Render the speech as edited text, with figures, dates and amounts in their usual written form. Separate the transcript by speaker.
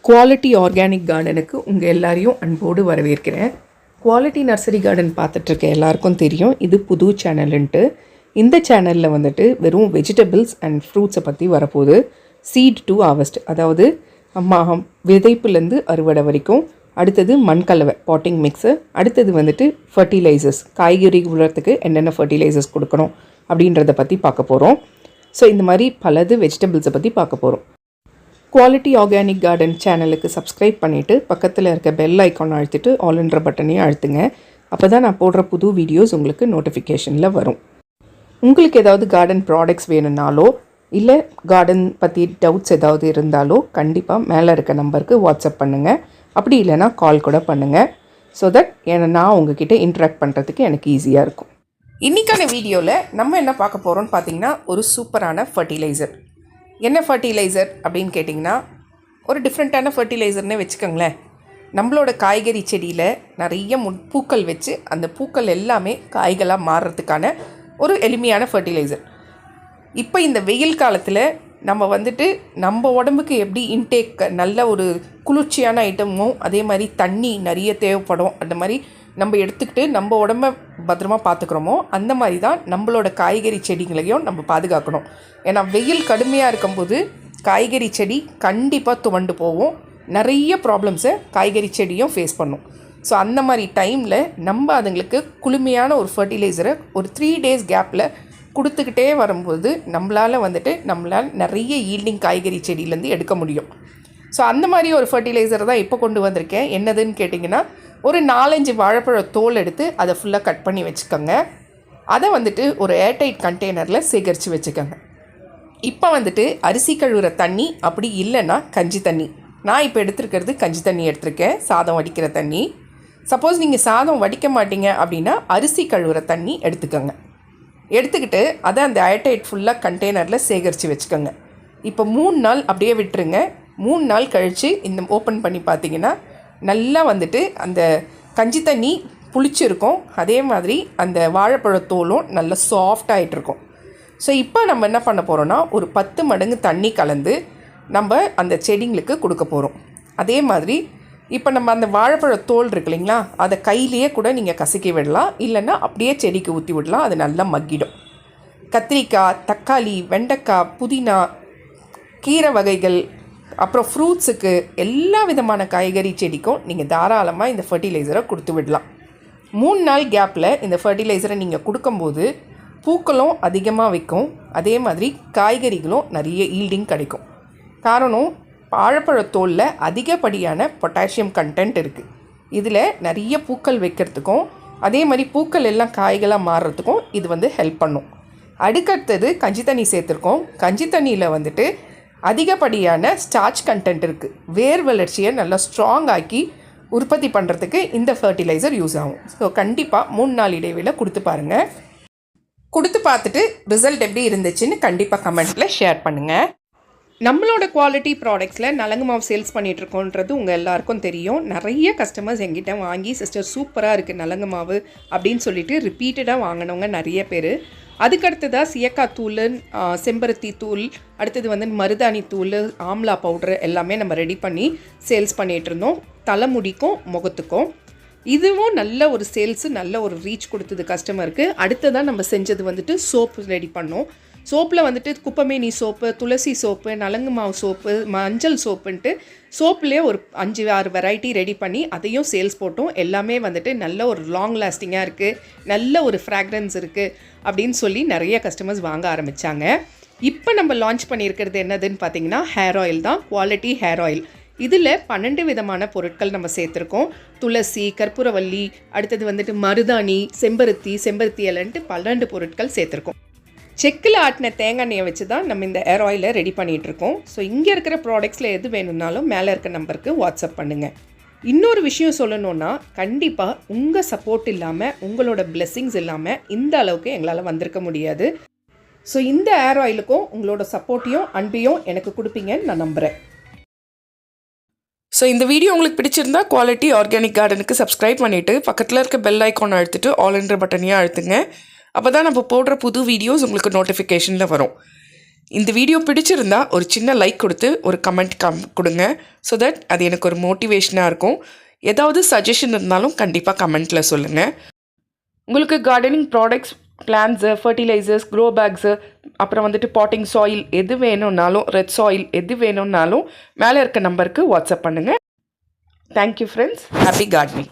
Speaker 1: Quality organic கார்டனுக்கு உங்கள் எல்லாரையும் அன்போடு வரவேற்கிறேன். குவாலிட்டி நர்சரி கார்டன் பார்த்துட்ருக்க எல்லாருக்கும் தெரியும் இது புது சேனலுன்ட்டு. இந்த சேனலில் வந்துட்டு வெறும் வெஜிடபிள்ஸ் அண்ட் ஃப்ரூட்ஸை பற்றி வரப்போகுது. சீட் டு ஹார்வெஸ்ட், அதாவது விதைப்புலேருந்து அறுவடை வரைக்கும். அடுத்தது மண்கலவை பாட்டிங் மிக்ஸு. அடுத்தது வந்துட்டு ஃபர்டிலைசர்ஸ், காய்கறி உரத்துக்கு என்னென்ன ஃபர்டிலைசர்ஸ் கொடுக்கணும் அப்படின்றத பற்றி பார்க்க போகிறோம். ஸோ இந்த மாதிரி பலது வெஜிடபிள்ஸை பற்றி பார்க்க போகிறோம். குவாலிட்டி ஆர்கானிக் கார்டன் சேனலுக்கு சப்ஸ்கிரைப் பண்ணிவிட்டு பக்கத்தில் இருக்க பெல் ஐக்கான் அழுத்திட்டு ஆல்ன்ற பட்டனையும் அழுத்துங்க. அப்போ தான் நான் போடுற புது வீடியோஸ் உங்களுக்கு நோட்டிஃபிகேஷனில் வரும். உங்களுக்கு ஏதாவது கார்டன் ப்ராடக்ட்ஸ் வேணும்னாலோ இல்லை கார்டன் பற்றி டவுட்ஸ் ஏதாவது இருந்தாலோ கண்டிப்பாக மேலே இருக்க நம்பருக்கு வாட்ஸ்அப் பண்ணுங்கள். அப்படி இல்லைனா கால் கூட பண்ணுங்கள். ஸோ தட் நான் உங்ககிட்ட இன்ட்ராக்ட் பண்ணுறதுக்கு எனக்கு ஈஸியாக இருக்கும். இன்றைக்கான வீடியோவில் நம்ம என்ன பார்க்க போகிறோம்னு பார்த்தீங்கன்னா ஒரு சூப்பரான ஃபர்டிலைசர். என்ன ஃபர்டிலைசர் அப்படின்னு கேட்டிங்கன்னா ஒரு டிஃப்ரெண்ட்டான ஃபர்டிலைசர்னே வச்சுக்கோங்களேன். நம்மளோட காய்கறி செடியில் நிறைய பூக்கள் வச்சு அந்த பூக்கள் எல்லாமே காய்களாக மாறுறதுக்கான ஒரு எளிமையான ஃபர்டிலைசர். இப்போ இந்த வெயில் காலத்தில் நம்ம வந்துட்டு நம்ம உடம்புக்கு எப்படி இன்டேக் நல்ல ஒரு குளிர்ச்சியான ஐட்டமும் அதே மாதிரி தண்ணி நிறைய தேவைப்படும், அந்த மாதிரி நம்ம எடுத்துக்கிட்டு நம்ம உடம்ப பத்திரமா பார்த்துக்கிறோமோ அந்த மாதிரி தான் நம்மளோட காய்கறி செடிகளையும் நம்ம பாதுகாக்கணும். ஏன்னா வெயில் கடுமையாக இருக்கும்போது காய்கறி செடி கண்டிப்பாக துவண்டு போகும், நிறைய ப்ராப்ளம்ஸை காய்கறி செடியும் ஃபேஸ் பண்ணும். ஸோ அந்த மாதிரி டைமில் நம்ம அதுங்களுக்கு குளுமையான ஒரு ஃபர்டிலைசரை ஒரு 3 days கேப்பில் கொடுத்துக்கிட்டே வரும்போது நம்மளால் நிறைய ஈல்டிங் காய்கறி செடியிலேருந்து எடுக்க முடியும். ஸோ அந்த மாதிரி ஒரு ஃபர்டிலைசர் தான் இப்போ கொண்டு வந்திருக்கேன். என்னதுன்னு கேட்டிங்கன்னா ஒரு 4-5 வாழைப்பழ தோல் எடுத்து அதை ஃபுல்லாக கட் பண்ணி வச்சுக்கோங்க. அதை வந்துட்டு ஒரு ஏர்டைட் கண்டெய்னரில் சேகரித்து வச்சுக்கோங்க. இப்போ வந்துட்டு அரிசி கழுவுற தண்ணி, அப்படி இல்லைன்னா கஞ்சி தண்ணி. நான் இப்போ எடுத்துருக்கிறது கஞ்சி தண்ணி எடுத்திருக்கேன், சாதம் வடிக்கிற தண்ணி. சப்போஸ் நீங்கள் சாதம் வடிக்க மாட்டீங்க அப்படின்னா அரிசி கழுவுற தண்ணி எடுத்துக்கோங்க. எடுத்துக்கிட்டு அதை அந்த ஏர்டைட் ஃபுல்லாக கண்டெய்னரில் சேகரித்து வச்சுக்கோங்க. இப்போ 3 நாள் அப்படியே விட்டுருங்க. 3 நாள் கழித்து இந்த ஓப்பன் பண்ணி பார்த்தீங்கன்னா நல்லா வந்துட்டு அந்த கஞ்சி தண்ணி புளிச்சிருக்கும், அதே மாதிரி அந்த வாழைப்பழத்தோலும் நல்லா சாஃப்டாகிட்ருக்கும். ஸோ இப்போ நம்ம என்ன பண்ண போகிறோன்னா ஒரு 10 மடங்கு தண்ணி கலந்து நம்ம அந்த செடிங்களுக்கு கொடுக்க போகிறோம். அதே மாதிரி இப்போ நம்ம அந்த வாழைப்பழத்தோல் இருக்கு இல்லைங்களா, அதை கையிலேயே கூட நீங்கள் கசக்கி விடலாம், இல்லைன்னா அப்படியே செடிக்கு ஊற்றி விடலாம், அது நல்லா மக்கிடும். கத்திரிக்காய், தக்காளி, வெண்டைக்காய், புதினா, கீரை வகைகள், அப்புறம் ஃப்ரூட்ஸுக்கு எல்லா விதமான காய்கறி செடிக்கும் நீங்கள் தாராளமாக இந்த ஃபர்டிலைசரை கொடுத்து விடலாம். 3 நாள் கேப்பில் இந்த ஃபர்டிலைசரை நீங்கள் கொடுக்கும்போது பூக்களும் அதிகமாக வைக்கும், அதே மாதிரி காய்கறிகளும் நிறைய ஈல்டிங் கிடைக்கும். காரணம் வாழைப்பழத்தோலில் அதிகப்படியான பொட்டாசியம் கண்டென்ட் இருக்குது. இதில் நிறைய பூக்கள் வைக்கிறதுக்கும் அதே மாதிரி பூக்கள் எல்லாம் காய்களாக மாறுறதுக்கும் இது ஹெல்ப் பண்ணும். அடுக்கடுத்தது கஞ்சி தண்ணி சேர்த்துருக்கோம். கஞ்சி தண்ணியில் வந்துட்டு அதிகப்படியான ஸ்டார்ச் கண்டென்ட் இருக்குது. வேர் வளர்ச்சியை நல்லா ஸ்ட்ராங் ஆக்கி உற்பத்தி பண்ணுறதுக்கு இந்த ஃபர்டிலைசர் யூஸ் ஆகும். ஸோ கண்டிப்பாக 3 நாள் இடைவெளியில் கொடுத்து பாருங்கள். கொடுத்து பார்த்துட்டு ரிசல்ட் எப்படி இருந்துச்சுன்னு கண்டிப்பாக கமெண்ட்டில் ஷேர் பண்ணுங்கள். நம்மளோட குவாலிட்டி ப்ராடக்ட்ஸில் நலங்கு மாவு சேல்ஸ் பண்ணிகிட்ருக்கோன்றது உங்கள் எல்லாருக்கும் தெரியும். நிறைய கஸ்டமர்ஸ் எங்கிட்ட வாங்கி சிஸ்டர் சூப்பராக இருக்குது நலங்கு மாவு அப்படின்னு சொல்லிட்டு ரிப்பீட்டடாக வாங்கினவங்க நிறைய பேர். அதுக்கடுத்ததாக சியக்காய் தூள், செம்பருத்தி தூள், அடுத்தது மருதாணி தூள், ஆம்லா பவுட்ரு எல்லாமே நம்ம ரெடி பண்ணி சேல்ஸ் பண்ணிகிட்ருந்தோம், தலைமுடிக்கும் முகத்துக்கும். இதுவும் நல்ல ஒரு சேல்ஸு, நல்ல ஒரு ரீச் கொடுத்தது கஸ்டமருக்கு. அடுத்ததாக நம்ம செஞ்சது சோப்பு ரெடி பண்ணோம். சோப்பில் குப்பமேனி சோப்பு, துளசி சோப்பு, நலங்கு மாவு சோப்பு, மஞ்சள் சோப்புன்ட்டு சோப்புலேயே ஒரு 5-6 வெரைட்டி ரெடி பண்ணி அதையும் சேல்ஸ் போட்டோம். எல்லாமே நல்ல ஒரு லாங் லாஸ்டிங்காக இருக்குது, நல்ல ஒரு ஃப்ராக்ரன்ஸ் இருக்குது அப்படின்னு சொல்லி நிறைய கஸ்டமர்ஸ் வாங்க ஆரம்பித்தாங்க. இப்போ நம்ம லான்ச் பண்ணியிருக்கிறது என்னதுன்னு பார்த்தீங்கன்னா ஹேர் ஆயில் தான், குவாலிட்டி ஹேர் ஆயில். இதில் 12 விதமான பொருட்கள் நம்ம சேர்த்துருக்கோம். துளசி, கற்பூரவல்லி, அடுத்தது மருதாணி, செம்பருத்தி இலைன்ட்டு 12 பொருட்கள் சேர்த்துருக்கோம். செக்கில் ஆட்டின தேங்காய் எண்ணெயை வச்சு தான் நம்ம இந்த ஹேர் ஆயிலை ரெடி பண்ணிகிட்ருக்கோம். ஸோ இங்கே இருக்கிற ப்ராடக்ட்ஸில் எது வேணும்னாலும் மேலே இருக்க நம்பருக்கு வாட்ஸ்அப் பண்ணுங்கள். இன்னொரு விஷயம் சொல்லணுன்னா, கண்டிப்பாக உங்கள் சப்போர்ட் இல்லாமல், உங்களோட பிளெஸ்ஸிங்ஸ் இல்லாமல் இந்த அளவுக்கு எங்களால் வந்திருக்க முடியாது. ஸோ இந்த ஹேர் ஆயிலுக்கும் உங்களோட சப்போர்ட்டையும் அன்பையும் எனக்கு கொடுப்பீங்கன்னு நான் நம்புகிறேன். ஸோ இந்த வீடியோ உங்களுக்கு பிடிச்சிருந்தா குவாலிட்டி ஆர்கானிக் கார்டனுக்கு சப்ஸ்கிரைப் பண்ணிவிட்டு பக்கத்தில் இருக்க பெல் ஐக்கான் அழுத்திட்டு ஆல்ன்ற பட்டனையாக அழுத்துங்க. அப்போ தான் நம்ம போடுற புது வீடியோஸ் உங்களுக்கு நோட்டிஃபிகேஷனில் வரும். இந்த வீடியோ பிடிச்சிருந்தா ஒரு சின்ன லைக் கொடுத்து ஒரு கமெண்ட் கொடுங்க. ஸோ தட் அது எனக்கு ஒரு மோட்டிவேஷனாக இருக்கும். ஏதாவது சஜஷன் இருந்தாலும் கண்டிப்பாக கமெண்ட்டில் சொல்லுங்கள். உங்களுக்கு gardening products, plants, fertilisers, grow bags, அப்புறம் வந்துட்டு பாட்டிங் சாயில் எது வேணும்னாலும், ரெட் சாயில் எது வேணும்னாலும் மேலே இருக்க நம்பருக்கு வாட்ஸ்அப் பண்ணுங்கள். Thank you friends. Happy gardening.